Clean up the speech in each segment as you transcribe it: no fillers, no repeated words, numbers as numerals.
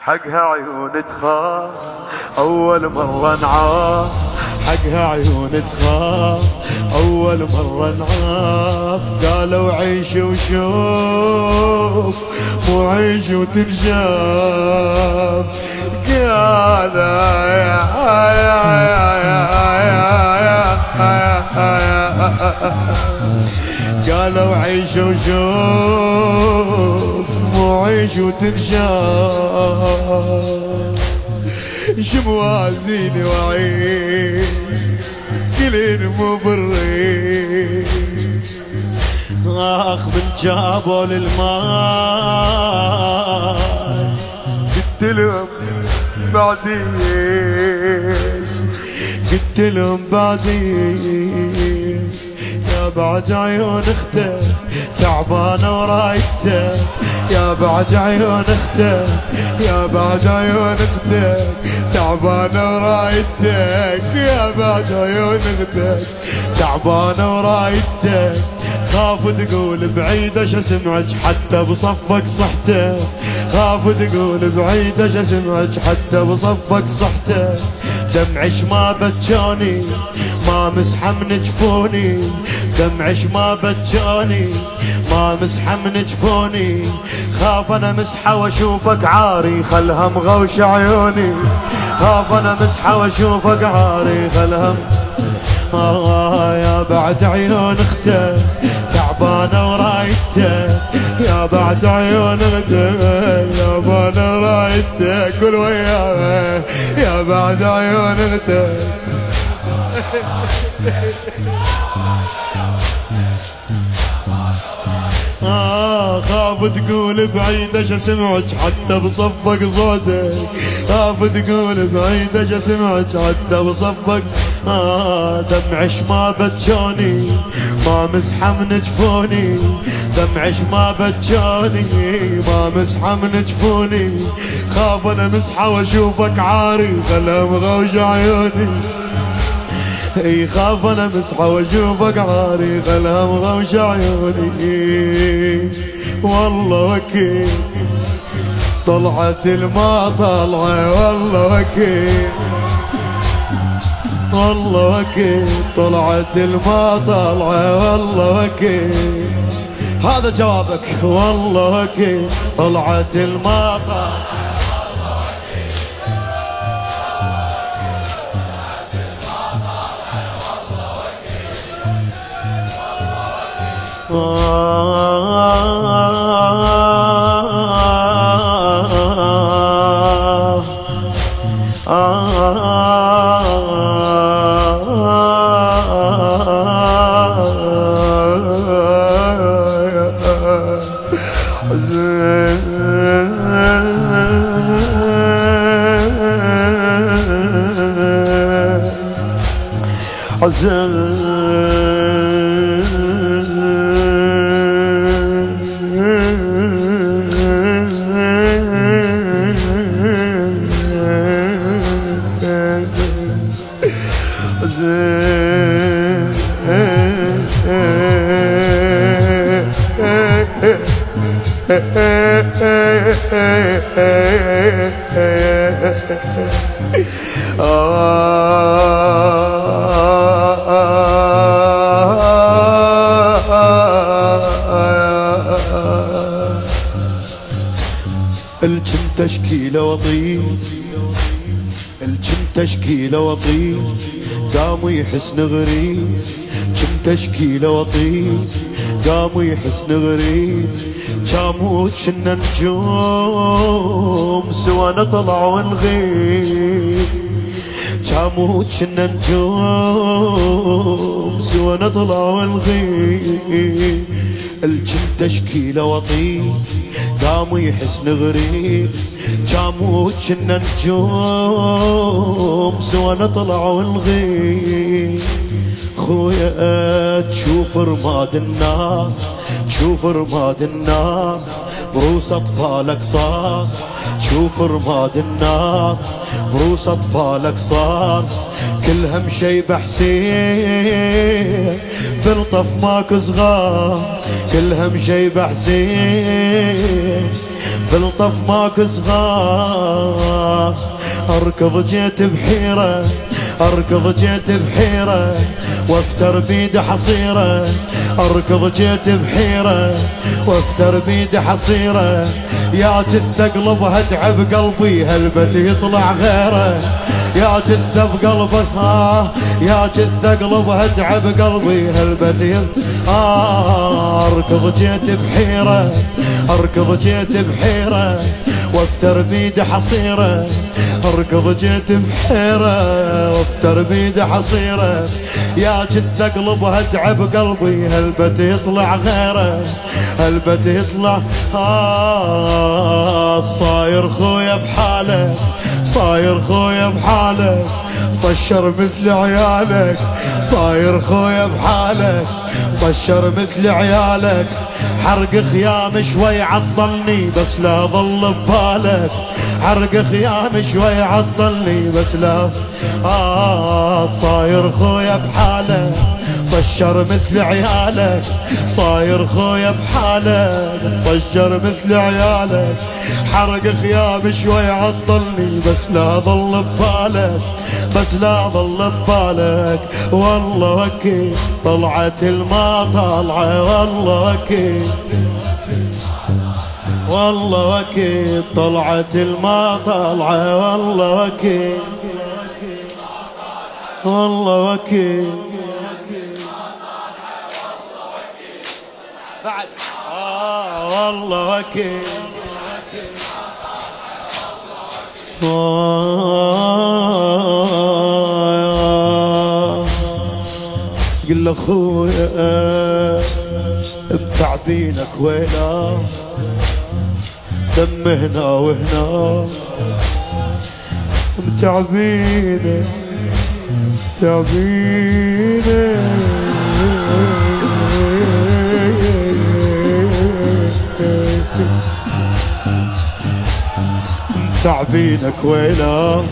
حقها عيون تخاف أول مرة نعاف، حقها عيون تخاف أول مرة نعاف. قالوا عيش وشوف مو عيش وتنشاف. قال قالوا عيش وشوف مو عيش وتنشاف. شموازيني وعيش كلين مو بالريش. اخ من جابوا للماي قلت لهم بعديش، قلت لهم بعديش. يا بعد عيون اختك تعبانة ورايتك، يا بعد عيون اختك، يا بعد عيون اختك تعبانة ورايتك، يا بعد عيون اختك تعبانة ورايتك. خاف تقول بعيدة شو سمعك حتى بصفك صحتك، خاف تقول بعيدة شو سمعك حتى بصفك صحتك. دمعش ما بجاني ما مسحة من جفوني، دمعش ما بجاني ما مسحة من جفوني. خاف انا مسحة واشوفك عاري خلها مغوش عيوني، خاف انا مسحة واشوفك عاري خلها يا بعد عيون اختك تعبانة ورايتك، يا بعد عيون اختك تعبانة ورايتك. قول وياها يا بعد عيون اختك. خاف تقول بعيدة شو سمعك حتى بصفك صوتك، خاف تقول بعيدة شو سمعك حتى بصفك. دمعش ما بجاني ما مسحة من جفوني، دمعش ما بجاني ما مسحة من جفوني. خاف انا مسحة واشوفك عاري خلها مغوش عيوني، اي خاف انا مسحة واشوفك عاري خلها مغوش عيوني. والله وكيل طلعت الما طلعة، والله وكيل والله وكيل طلعت الما طلعة، والله وكيل. هذا جوابك والله وكيل طلعت الما طلعة. الجم تشكيله وطيب، الجم تشكيله وطيب قام يحسن غريب، جم تشكيله وطيب قام يحسن غريب. جامو كنا نجوم سوانا طلع ونغيب، جامو كنا نجوم سوانا طلع ونغيب. الجم تشكيله وطيب قام يحسن غريب، جامو كنا نجوم سوانا طلع ونغيب. خويا تشوف رماد النار، تشوف رماد النار بروس اطفالك صار، تشوف رماد النار بروس اطفالك صار. كلهم شيبة حسين بالطف ماك صغار، كلهم شيبة حسين بالطف ماكو صغار. اركض جيت بحيرة اركض جيت بحيرة وافتر بيد حصيرة. اركض جيت بحيرة وافتر بيد حصيرة. يا جثة قلبها ادعب قلبي هلبت يطلع غيره. يا جثة بقلبك يا جثة قلبها ادعب قلبي هلبت اركض جيت بحيرة اركض جيت بحيرة وافتر بيد حصيرة. اركض جيت بحيرة وافتر بيد حصيرة. يا جثة قلبها ادعب قلبي هلبت يطلع غيره هلبت يطلع. صاير خويا بحالك صاير خويا بحالك طشر مثل عيالك. صاير خويا بحالك طشر مثل عيالك. حرق خيام شوي عطلني بس لا ظل ببالك. حرق خيام شوي عطلني بس لا صاير خويا بحالك طشر مثل عيالك. صاير خويا بحالك طشر مثل عيالك. حرق خيام شوي عطلني بس لا ظل ببالك بس لا ظل ببالك. والله وكيل طلعت الما طالعة والله وكيل والله وكيل طلعت الما طالعة والله وكيل والله وكيل بعد والله وكيل قل له خويا بتعبينك وينه دم هنا وهنا متعبينه تعبينه متعبينك وينه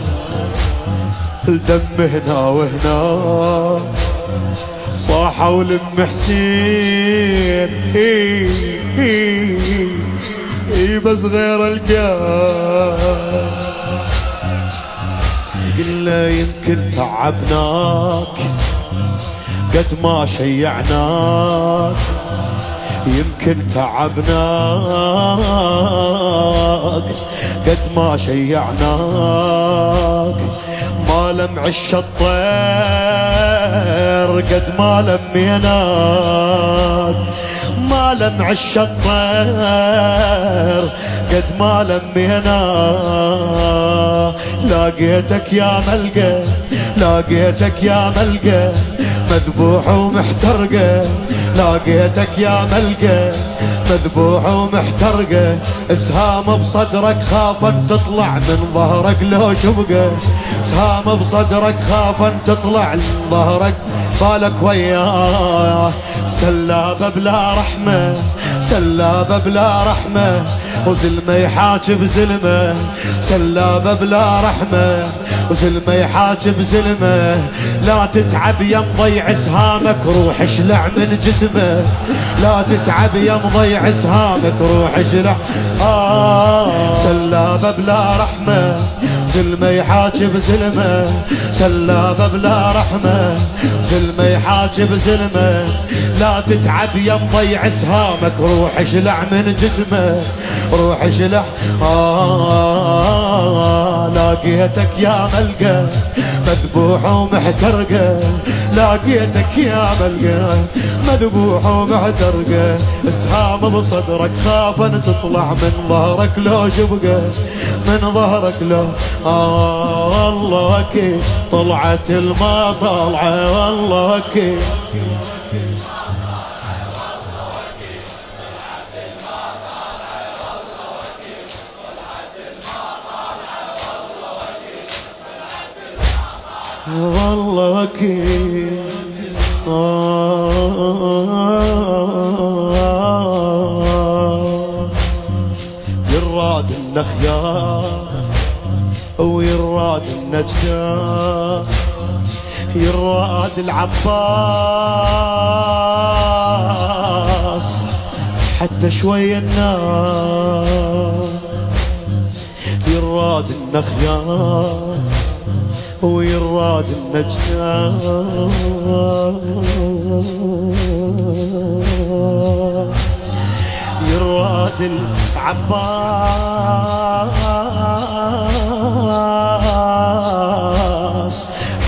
الدم هنا وهنا. صاحوا لم حسين بس غير القاع. قلنا يمكن تعبناك قد ما شيعناك. يمكن تعبناك قد ما شيعناك. ما لمعش الطير قد ما لميناك. ما لمعش الطير قد ما لميناك. لاقيتك يا ملقى لاقيتك يا ملقى مذبوح ومحترقة. لاقيتك يا ملقى مذبوح ومحترقة. اسهام بصدرك خافا تطلع من ظهرك لو شبقة. اسهام بصدرك خافا تطلع من ظهرك بالك وياه. سلابة بلا رحمة سلابة بلا رحمة وزلمة يحاكي بزلمة. سلابة بلا رحمة وزلمة يحاكي بزلمة. لا تتعب يا مضيع اسهامك روح اشلع من جسمه. لا تتعب يا مضيع اسهامك روح اشلع. سلابة بلا رحمة زلمة يحاكي بزلمة. سلابة بلا رحمة زلمة يحاكي بزلمة. لا تتعب يا مضيع اسهامك روح اشلع من جسمه روح اشلع. لاقيتك يا ملقى مذبوح ومحترقة. لاقيتك يا ملقى مذبوح ومحترقة. اسهام بصدرك خافا تطلع من ظهرك لو شبقة من ظهرك لو. والله وكيل طلعت الما طالعة والله وكيل والله وكيل. يراد النخيار ويراد النجدة. يراد العباس حتى شوي النار. يراد النخيار ويراد النجار، يراد العباس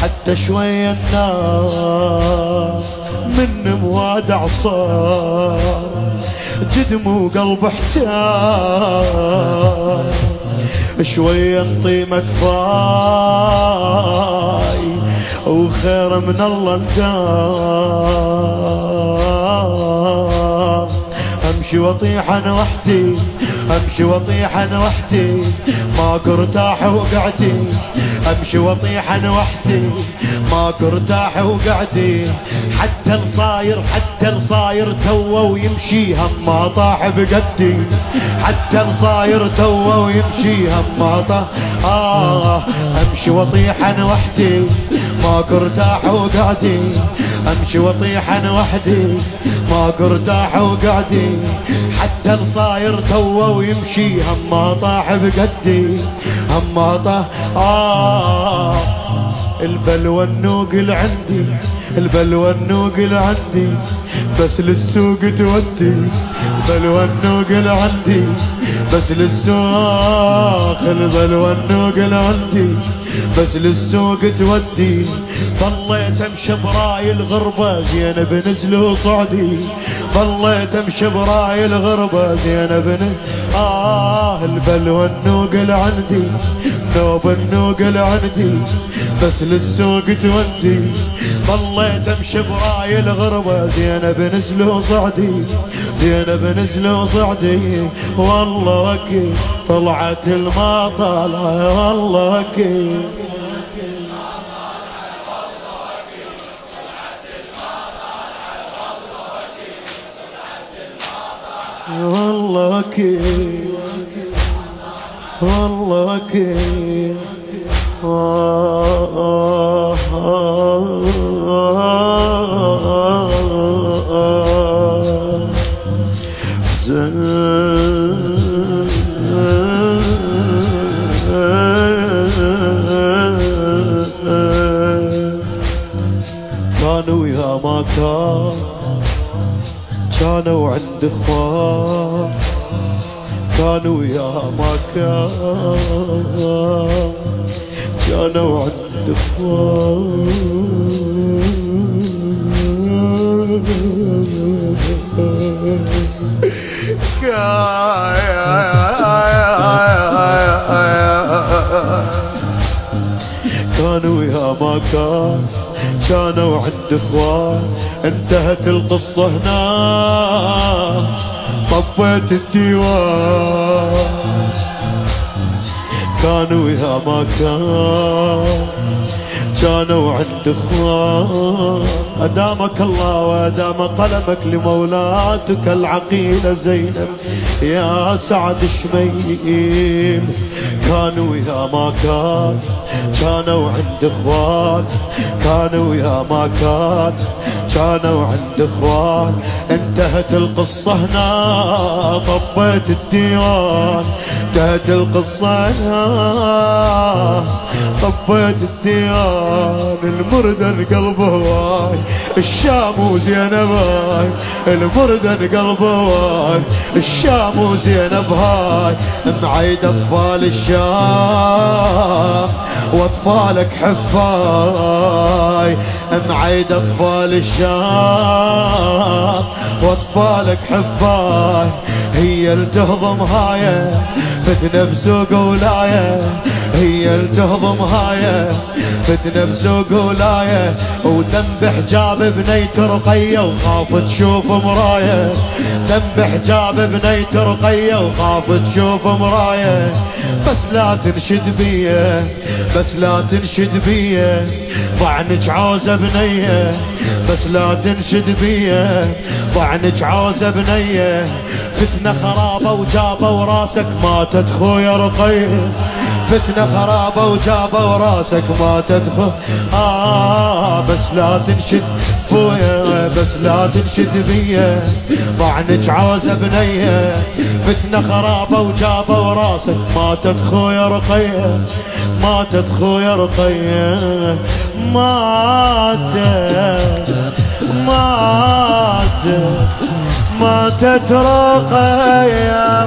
حتى شوية النار من موادع صار جدم وقلب احتار، شوية انطيمك فاي وخير من الله الدار. امشي واطيح انا وحدي، امشي واطيح انا وحدي، ماكو ارتاح وقعدي، امشي واطيح انا وحدي، ماكو ارتاح وقعدي. حتى الصاير توه ويمشي هم ما طاح بقدي، حتى الصاير توه ويمشي هم ما طاح. امشي واطيح انا وحدي، ماكو ارتاح وقعدي، امشي واطيح انا وحدي، ماكو ارتاح وقعدي. حتى الصاير توه ويمشي هم ما طاح بقدي، هم ما طاح. البلوى النوقل عندي، البلوى النوقل عندي، بس للسوق تودي. البلوى النوقل عندي بس للسوق، البلوى النوقل عندي بس للسوق تودي. ظليت امشي براي الغربة زينب نزل وصعدي، ظليت امشي براي الغربة زينب البلوى النوقل عندي، نوب النوقل عندي بس للسوق تودي. ظليت امشي براي الغربة زينب نزل وصعدي، زينب نزل وصعدي. والله وكي طلعت الما طالعة، والله وكي والله وكي، والله وكي. كانوا يا ما كانوا عند اخوان، كانوا يا ما كانوا عند كانوا يا ما كانوا عند اخوان. انتهت القصة هنا طبيت الديوان. كانوا يا ما كانوا عند اخوان. ادامك الله وادام قلمك لمولاتك العقيلة زينب يا سعد شميل. كانوا يا ما كانوا عند اخوان، كانوا يا ما كانوا عند اخوان. انتهت القصة هنا طبيت الديوان، انتهت القصة هنا طبيت الديوان. المردن قلبه واي الشام وزينب هاي، المردن قلبه واي الشام وزينب هاي. معيد اطفال الشام واطفالك حفاي، معيد اطفال الشام واطفالك حفاي. هي التهضم هاي فتنة بسوق ولاية، هي التهضم هاي فتنة بسوق ولاية. ودم حجاب بنيت رقية وخاف تشوف مراية، دم حجاب بنيت رقية وخاف تشوف مراية. بس لا تنشد بيه، بس لا تنشد بيه، ضعنك عوزة بنية. بس لا تنشد بيه، ضعنك عوزة بنية. فتنة خرابة وجابة وراسك ماتت خويا رقية، فتنة خرابة وجابة وراسك ما تدخل. بس لا تنشد بويا، بس لا تنشد بيا، ضعنك عوزة بنية. فتنة خرابة وجابة وراسك ما تدخل يا رقية، ما تدخل يا رقية. ماتت رقية،